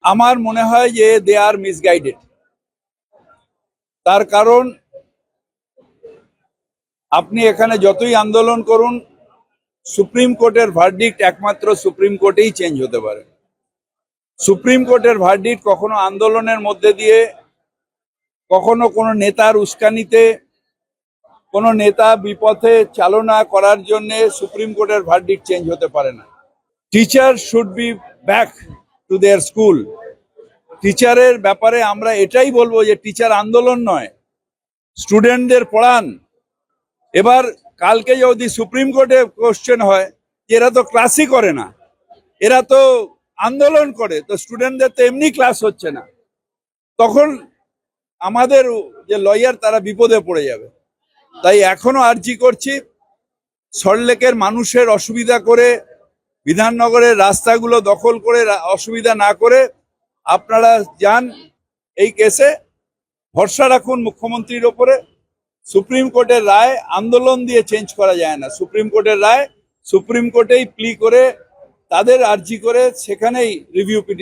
আমার মনে হয় যে দে আর মিসগাইডেড। তার কারণ আপনি এখানে যতই আন্দোলন করুন, সুপ্রিম কোর্টের ভার্ডিক্ট একমাত্র সুপ্রিম কোর্টেই চেঞ্জ হতে পারে। সুপ্রিম কোর্টের ভার্ডিক্ট কখনো আন্দোলনের মধ্যে দিয়ে, কখনো কোনো নেতার উস্কানিতে, কোনো নেতা বিপথে চালনা করার জন্য সুপ্রিম কোর্টের ভার্ডিক্ট চেঞ্জ হতে পারে না। Teacher should be back to their school. টিচারের ব্যাপারে আমরা এটাই বলবো যে টিচার আন্দোলন নয়, স্টুডেন্টদের পড়ান। এবার কালকে যদি সুপ্রিম কোর্টে কোশ্চেন হয় যে এরা তো ক্লাসই করে না, এরা তো আন্দোলন করে, তো স্টুডেন্টদের তো এমনি ক্লাস হচ্ছে না, তখন আমাদের যে লয়ার তারা বিপদে পড়ে যাবে। তাই এখনো আর্জি করছি, সল্টলেকের মানুষের অসুবিধা করে, বিধাননগরের রাস্তাগুলো দখল করে অসুবিধা না করে আপনারা যান এই কেসে, ভরসা রাখুন মুখ্যমন্ত্রীর ওপরে। সুপ্রিম কোর্টের রায় আন্দোলন দিয়ে চেঞ্জ করা যায় না। সুপ্রিম কোর্টের রায় সুপ্রিম কোর্টেই প্লি করে, তাদের আর্জি করে সেখানেই রিভিউ পিটিশন